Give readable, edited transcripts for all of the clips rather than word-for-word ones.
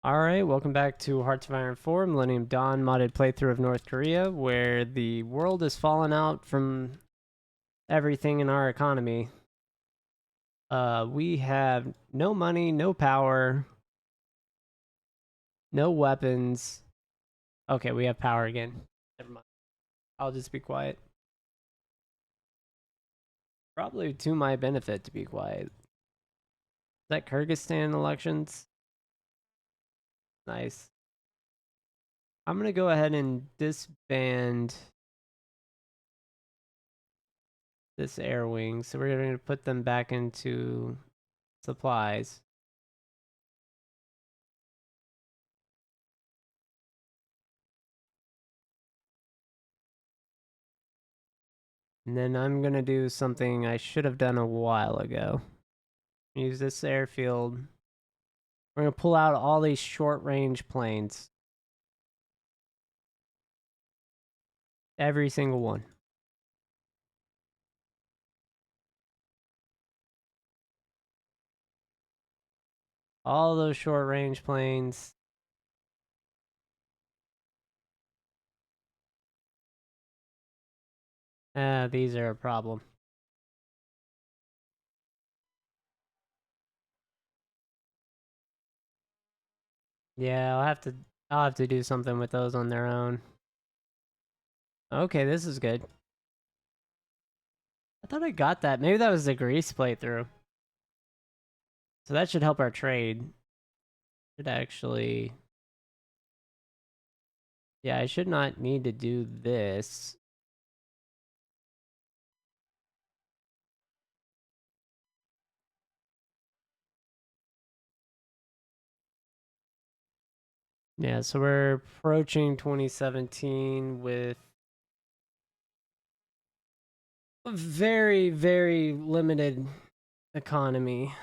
Alright, welcome back to Hearts of Iron 4, Millennium Dawn modded playthrough of North Korea, where the world has fallen out from everything in our economy. We have no money, no power, no weapons. Okay, we have power again. Never mind. I'll just be quiet. Probably to my benefit to be quiet. Is that Kyrgyzstan elections? Nice. I'm gonna go ahead and disband this air wing, so we're gonna put them back into supplies. And then I'm gonna do something I should have done a while ago. Use this airfield. We're gonna pull out all these short range planes. Every single one. All those short range planes. These are a problem. Yeah, I'll have to do something with those on their own. Okay, this is good. I thought I got that. Maybe that was the Greece playthrough. So that should help our trade. Should actually... Yeah, I should not need to do this. Yeah, so we're approaching 2017 with a very, very limited economy.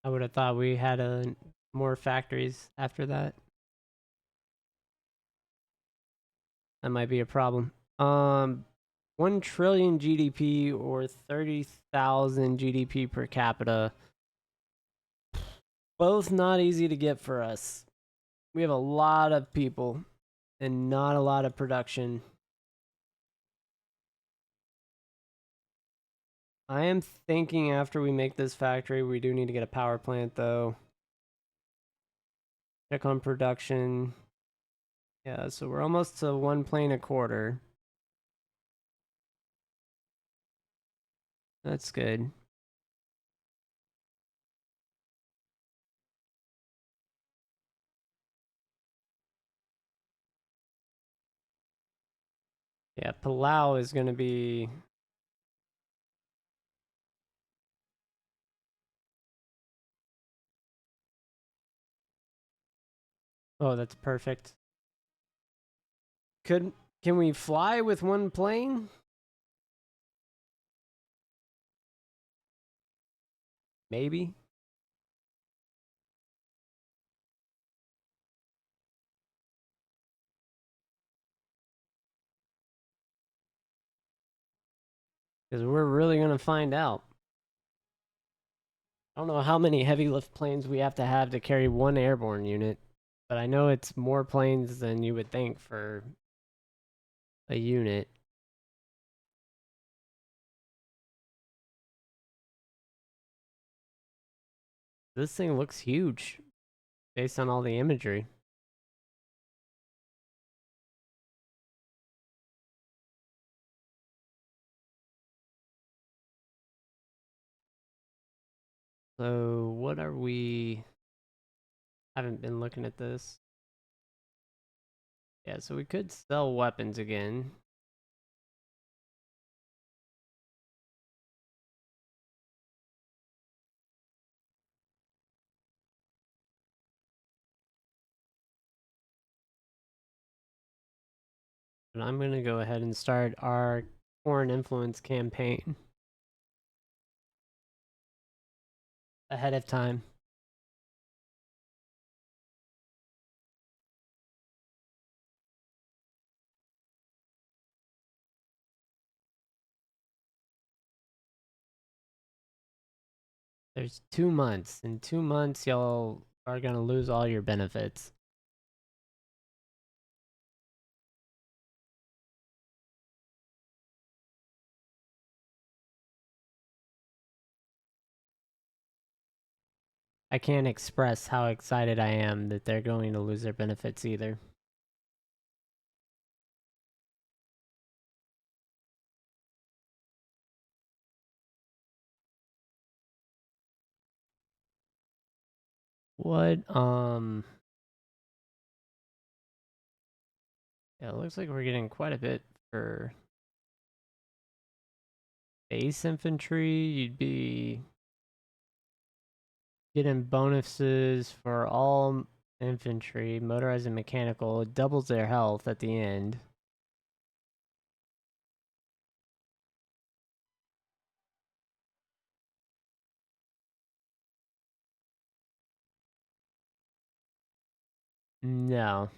I would have thought we had more factories after that. That might be a problem. 1 trillion GDP or 30,000 GDP per capita. Both not easy to get for us. We have a lot of people and not a lot of production. I am thinking after we make this factory, we do need to get a power plant though. Check on production. Yeah, so we're almost to 1 plane a quarter. That's good. Yeah, Palau is going to be... Oh, that's perfect. Can we fly with 1 plane? Maybe. Because we're really going to find out. I don't know how many heavy lift planes we have to carry 1 airborne unit, but I know it's more planes than you would think for a unit. This thing looks huge based on all the imagery. So what are we... I haven't been looking at this. Yeah, so we could sell weapons again. But I'm going to go ahead and start our foreign influence campaign ahead of time. There's 2 months. In 2 months, y'all are gonna lose all your benefits. I can't express how excited I am that they're going to lose their benefits either. What, yeah, it looks like we're getting quite a bit for base infantry. You'd be getting bonuses for all infantry, motorized and mechanical. It doubles their health at the end. No,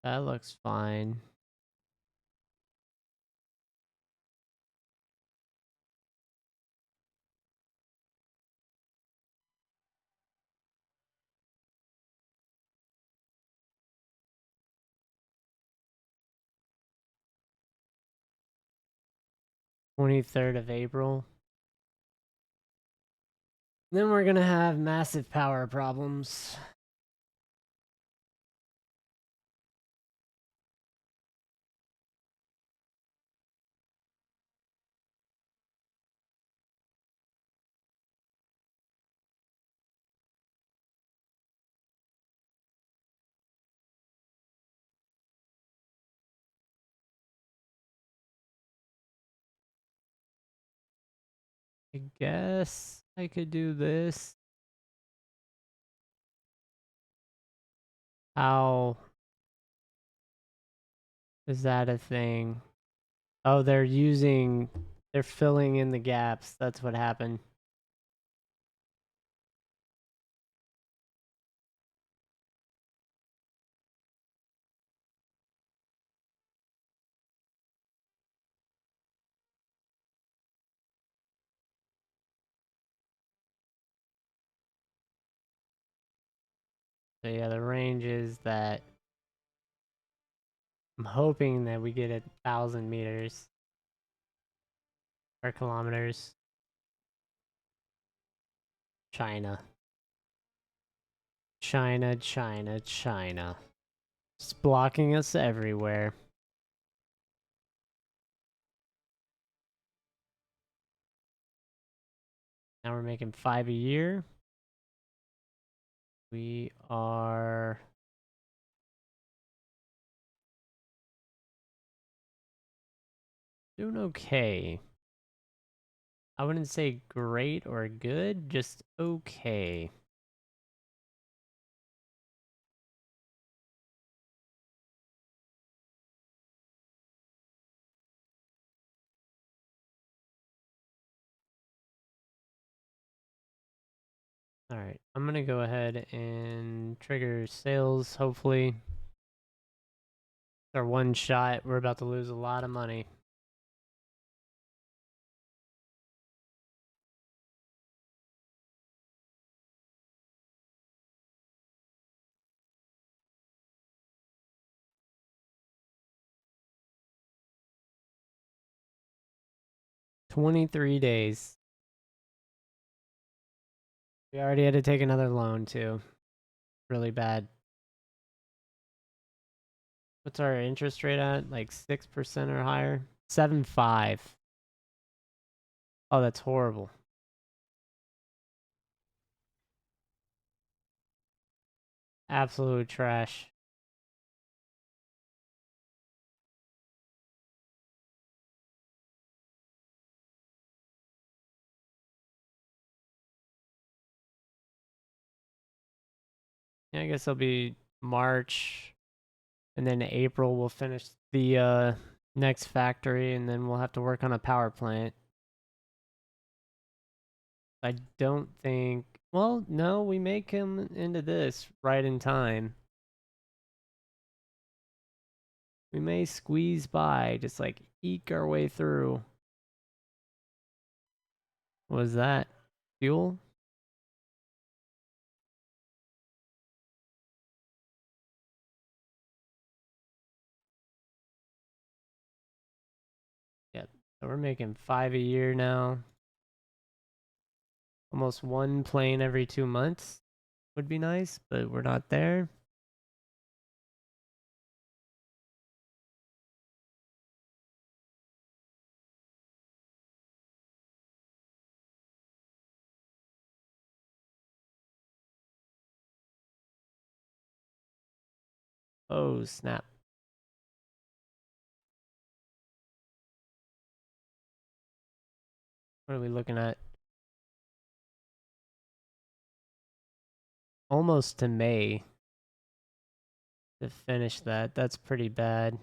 that looks fine. April 23rd. Then we're gonna have massive power problems. I guess I could do this. How is that a thing? Oh, they're filling in the gaps. That's what happened. So yeah, the range is that I'm hoping that we get 1,000 meters or kilometers. China. China, China, China. It's blocking us everywhere. Now we're making 5 a year. We are doing okay. I wouldn't say great or good, just okay. Alright, I'm gonna go ahead and trigger sales, hopefully. Our one shot, we're about to lose a lot of money. $23. We already had to take another loan too. Really bad. What's our interest rate at? Like 6% or higher? 7.5. Oh, that's horrible. Absolute trash. Yeah, I guess it'll be March, and then April we'll finish the next factory, and then we'll have to work on a power plant. I don't think. Well, no, we may come into this right in time. We may squeeze by, just like eke our way through. What was that? Fuel? Yep. So we're making 5 a year now. Almost one plane every 2 months would be nice, but we're not there. Oh, snap. What are we looking at? Almost to May to finish that. That's pretty bad.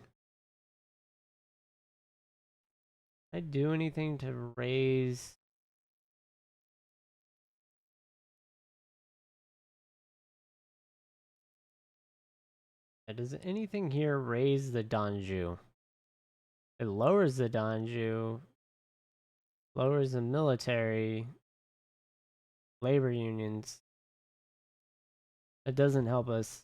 Did I do anything to raise? Does anything here raise the Danju? It lowers the Danju, lowers the military, labor unions. It doesn't help us.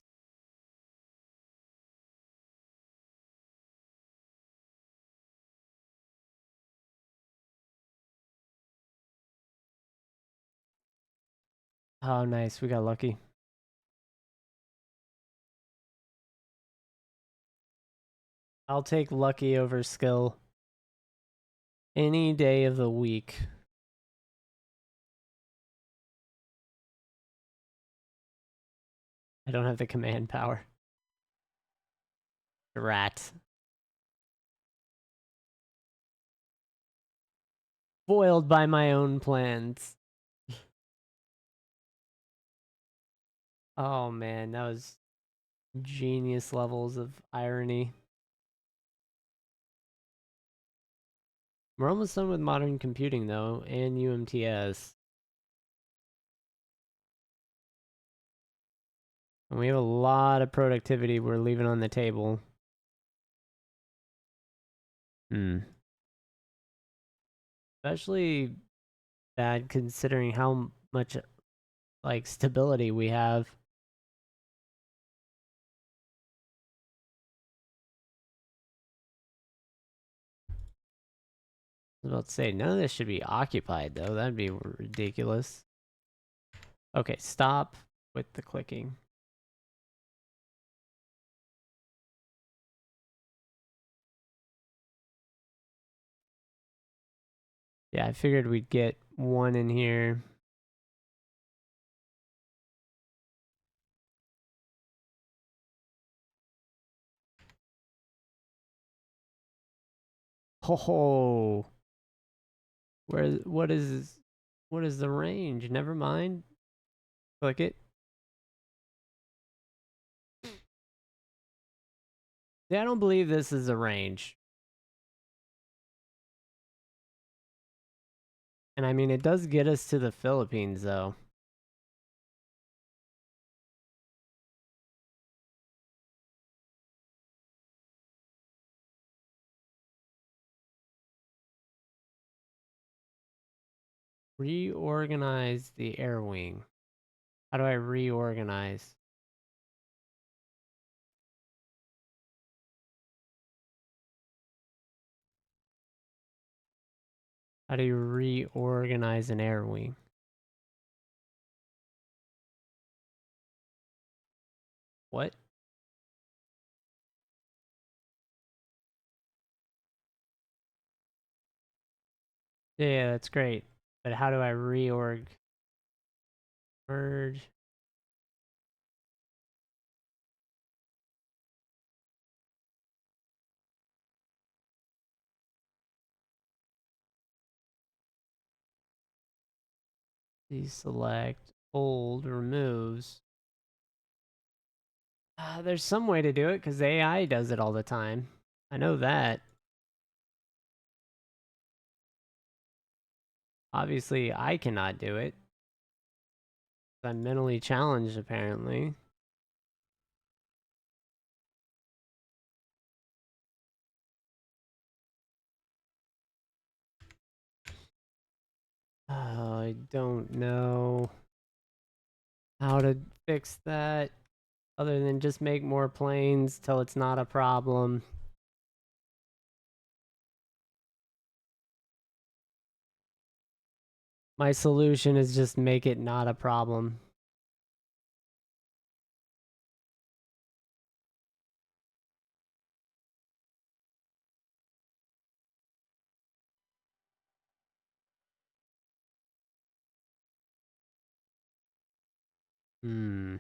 Oh, nice. We got lucky. I'll take lucky over skill any day of the week. I don't have the command power. Rat. Foiled by my own plans. Oh man, that was genius levels of irony. We're almost done with modern computing though, and UMTS. And we have a lot of productivity we're leaving on the table. Especially bad considering how much like stability we have. I was about to say, none of this should be occupied though. That'd be ridiculous. Okay, stop with the clicking. Yeah, I figured we'd get one in here. Ho ho. What is the range? Never mind. Click it. Yeah, I don't believe this is a range. And I mean, it does get us to the Philippines though. Reorganize the air wing. How do I reorganize? How do you reorganize an air wing? What? Yeah, that's great. But how do I reorg? Merge. Deselect. Old removes. There's some way to do it because AI does it all the time. I know that. Obviously, I cannot do it. I'm mentally challenged, apparently. I don't know how to fix that other than just make more planes till it's not a problem. My solution is just make it not a problem. Hmm.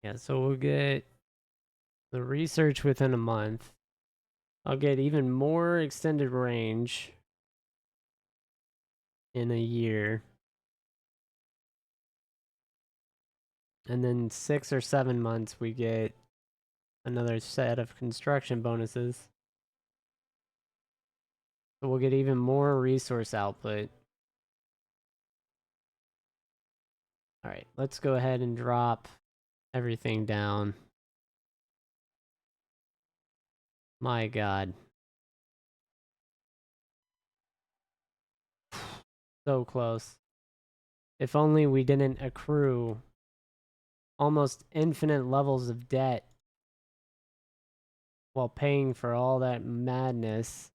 Yeah, so we'll get the research within a month. I'll get even more extended range in a year. And then 6 or 7 months, we get another set of construction bonuses. So we'll get even more resource output. All right, let's go ahead and drop everything down. My God. So close. If only we didn't accrue almost infinite levels of debt while paying for all that madness.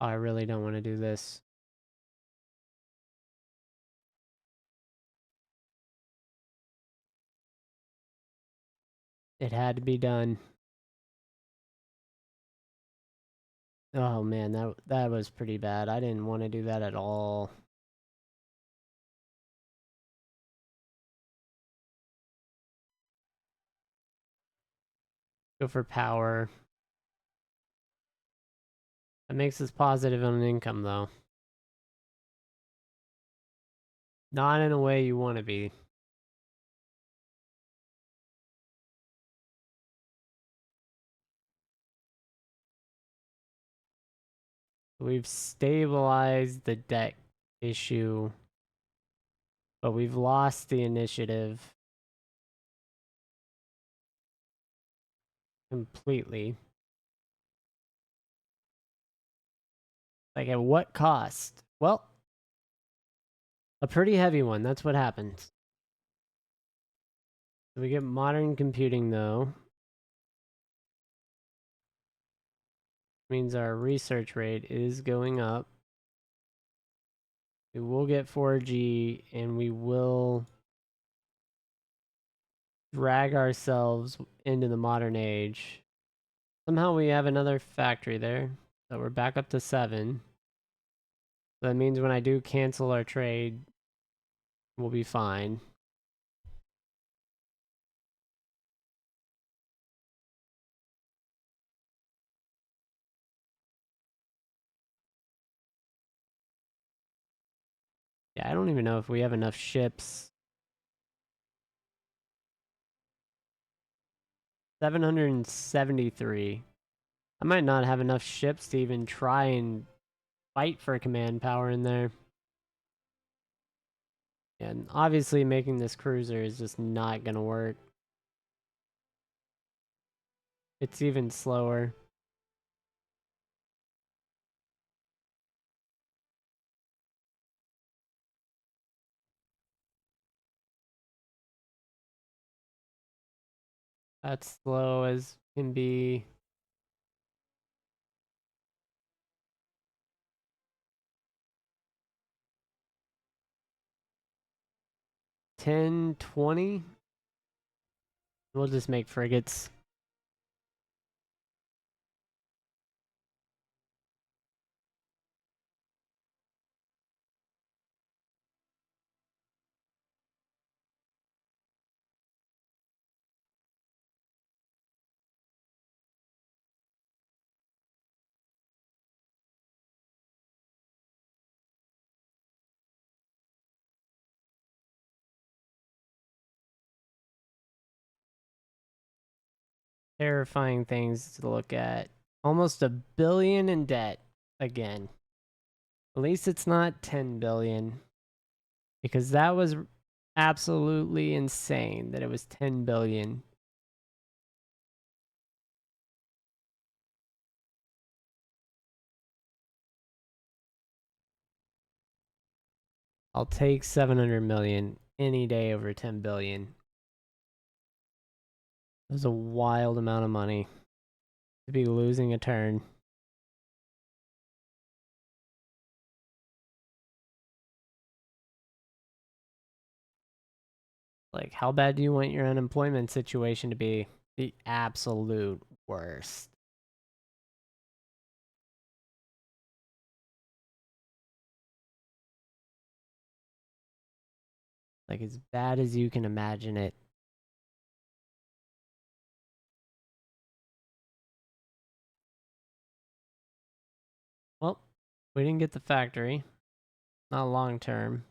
Oh, I really don't want to do this. It had to be done. Oh man, that was pretty bad. I didn't want to do that at all. Go for power. That makes us positive on income though. Not in a way you want to be. We've stabilized the debt issue, but we've lost the initiative completely. Like, at what cost? Well, a pretty heavy one. That's what happens. We get modern computing, though. Means our research rate is going up. We will get 4G, and we will drag ourselves into the modern age. Somehow we have another factory there. So we're back up to 7. That means when I do cancel our trade, we'll be fine. Yeah, I don't even know if we have enough ships. 773. I might not have enough ships to even try and fight for command power in there. And obviously making this cruiser is just not gonna work. It's even slower. That's slow as can be. $10, $20. We'll just make frigates. Terrifying things to look at. Almost a billion in debt again. At least it's not 10 billion. Because that was absolutely insane that it was 10 billion. I'll take 700 million any day over 10 billion. That's a wild amount of money to be losing a turn. Like, how bad do you want your unemployment situation to be? The absolute worst. Like, as bad as you can imagine it. Well, we didn't get the factory. Not long term.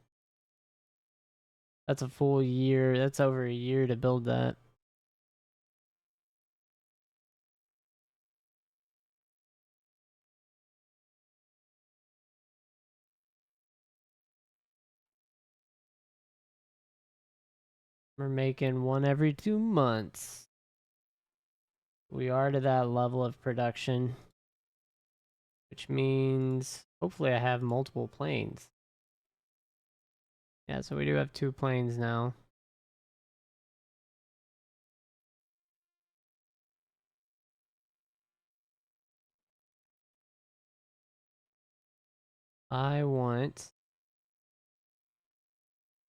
That's a full year. That's over a year to build that. We're making one every 2 months. We are to that level of production, which means hopefully I have multiple planes. Yeah, so we do have 2 planes now. I want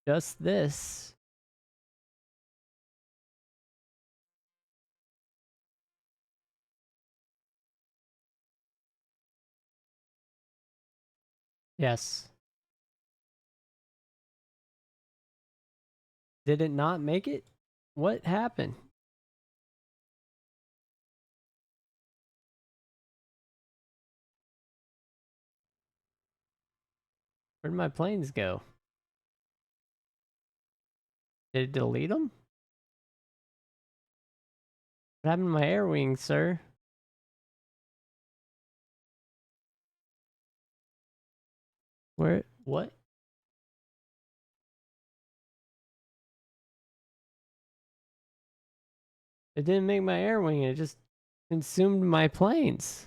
just this. Yes. Did it not make it? What happened? Where'd my planes go? Did it delete them? What happened to my air wings, sir? Where? What? It didn't make my air wing. It just consumed my planes.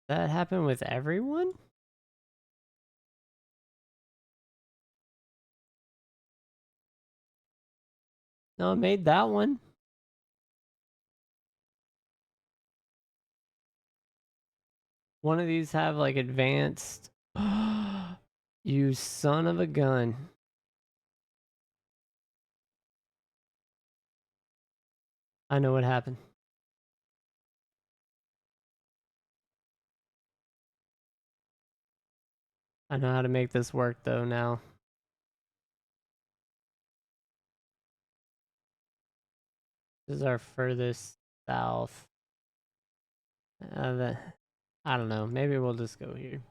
That happened with everyone? No, it made that one. One of these have like advanced. You son of a gun. I know what happened. I know how to make this work though now. This is our furthest south. The, I don't know. Maybe we'll just go here.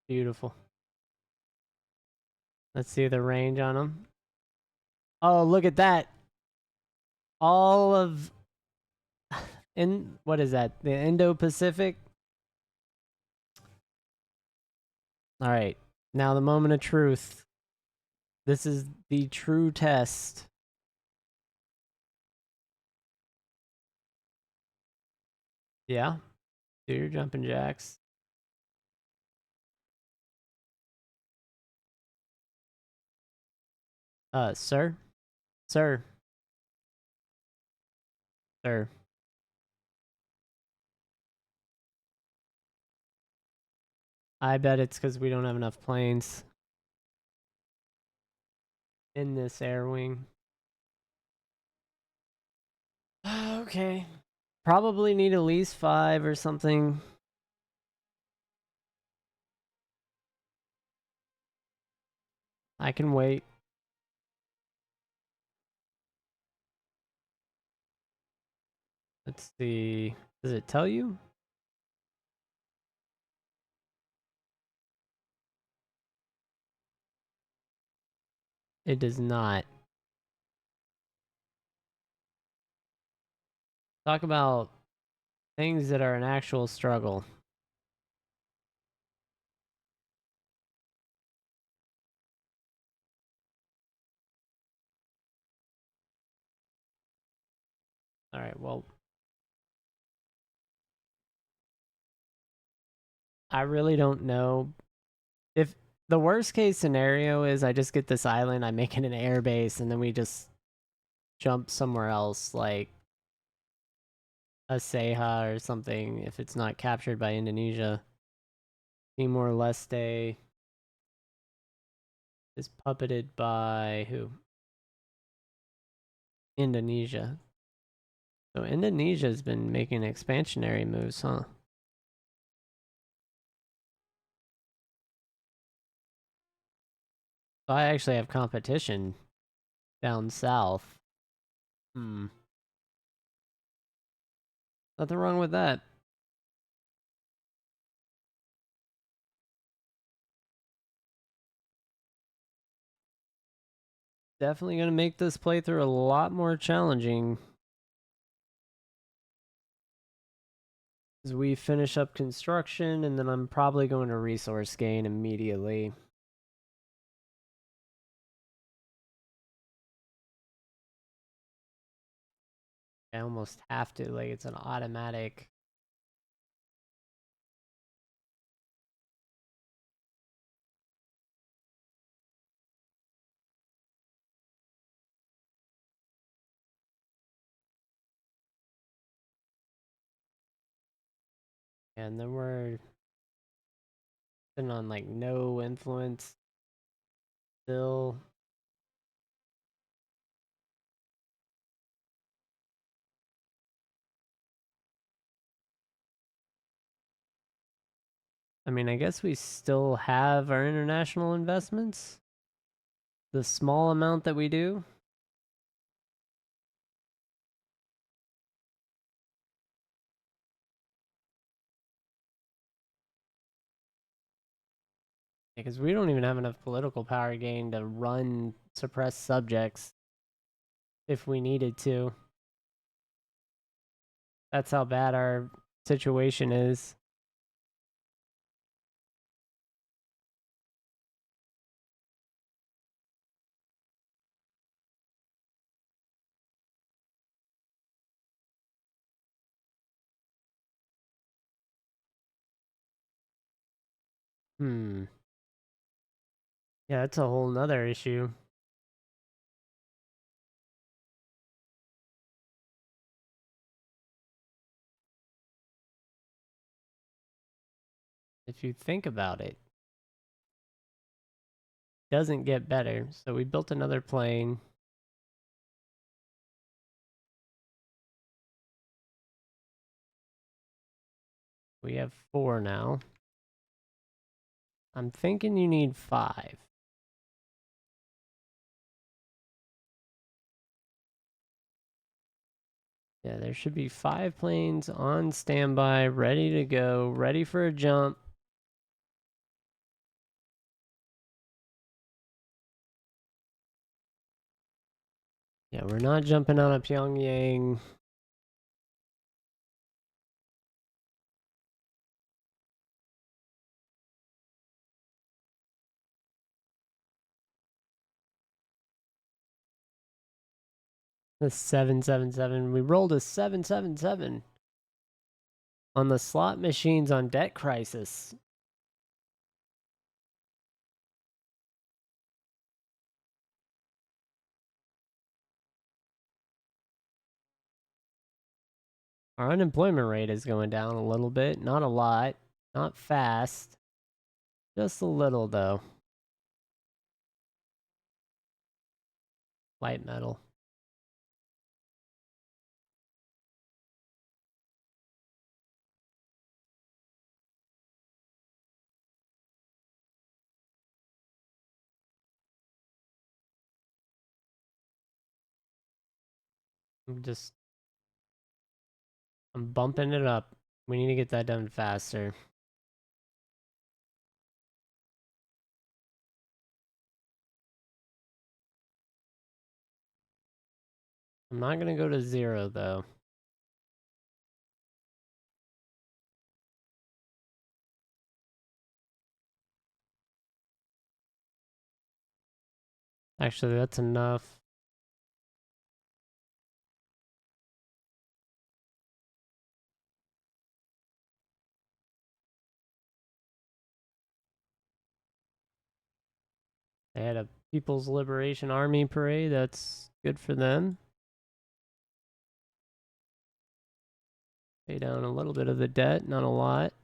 Beautiful. Let's see the range on them. Oh, look at that. All of in what is that? The Indo-Pacific. All right. Now the moment of truth. This is the true test. Yeah. Do your jumping jacks. Sir? Sir. Sir. I bet it's because we don't have enough planes in this air wing. Okay. Probably need at least 5 or something. I can wait. Let's see. Does it tell you? It does not. Talk about things that are an actual struggle. well, I really don't know. If the worst case scenario is I just get this island, I make it an air base, and then we just jump somewhere else, like a Seha or something, if it's not captured by Indonesia. Timor Leste is puppeted by who? Indonesia. So Indonesia's been making expansionary moves, huh? So I actually have competition down south. Hmm. Nothing wrong with that. Definitely gonna make this playthrough a lot more challenging as we finish up construction, and then I'm probably going to resource gain immediately. I almost have to, like it's an automatic. And then we're sitting on like no influence still. I mean, I guess we still have our international investments. The small amount that we do. Because we don't even have enough political power gain to run suppressed subjects if we needed to. That's how bad our situation is. Hmm. Yeah, that's a whole nother issue. If you think about it, doesn't get better. So we built another plane. We have 4 now. I'm thinking you need 5. Yeah, there should be 5 planes on standby, ready to go, ready for a jump. Yeah, we're not jumping out of Pyongyang. The 777. We rolled a 777 on the slot machines on Debt Crisis. Our unemployment rate is going down a little bit. Not a lot. Not fast. Just a little, though. Light metal. I'm bumping it up. We need to get that done faster. I'm not going to go to 0, though. Actually, that's enough. They had a People's Liberation Army parade. That's good for them. Pay down a little bit of the debt, not a lot.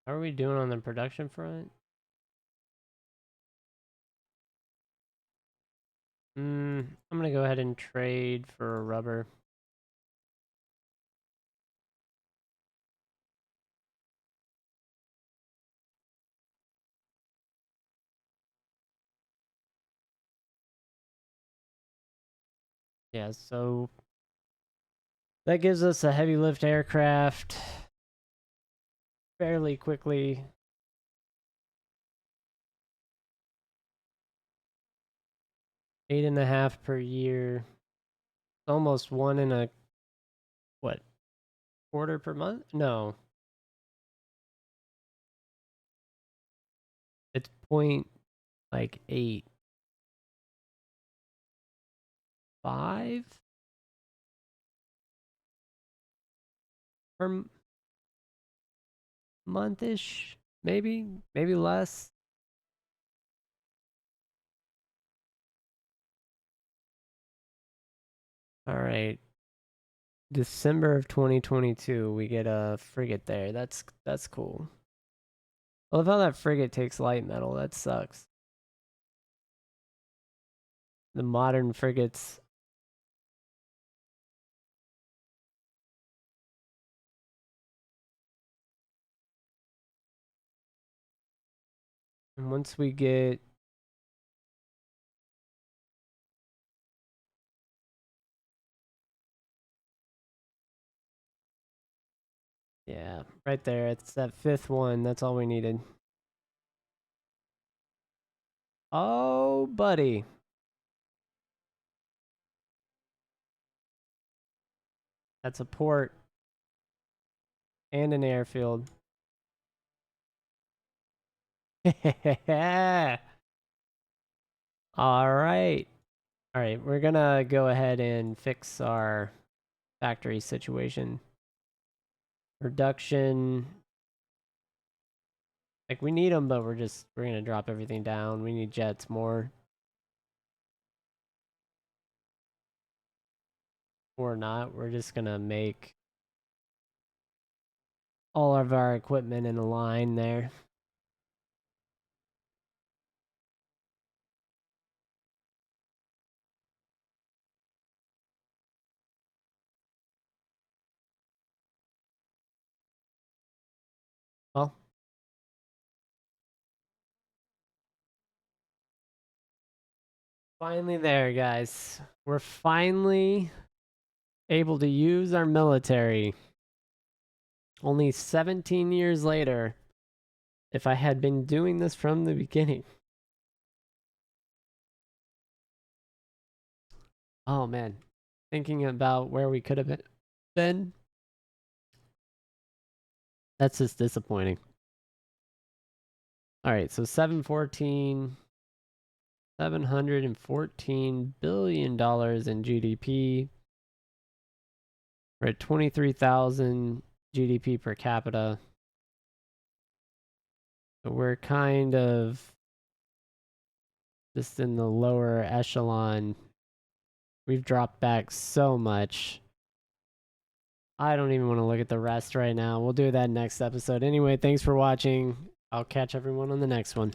How are we doing on the production front? I'm gonna go ahead and trade for a rubber. Yeah, so that gives us a heavy lift aircraft fairly quickly. Eight and a half per year. Almost one and a what, quarter per month? No. It's point like 8.5 per month-ish, maybe less. All right. December of 2022, we get a frigate there. That's cool. I love how that frigate takes light metal. That sucks. The modern frigates. And once we get yeah, right there. It's that fifth one. That's all we needed. Oh, buddy. That's a port and an airfield. All right. All right, we're gonna go ahead and fix our factory situation. Production. Like, we need them, but we're gonna drop everything down. We need jets more. Or not. We're just gonna make all of our equipment in a line there. Well, finally there, guys. We're finally able to use our military. Only 17 years later, if I had been doing this from the beginning. Oh man, thinking about where we could have been, that's just disappointing. All right, so 714 billion dollars in GDP. We're at 23,000 GDP per capita. So we're kind of just in the lower echelon. We've dropped back so much. I don't even want to look at the rest right now. We'll do that next episode. Anyway, thanks for watching. I'll catch everyone on the next one.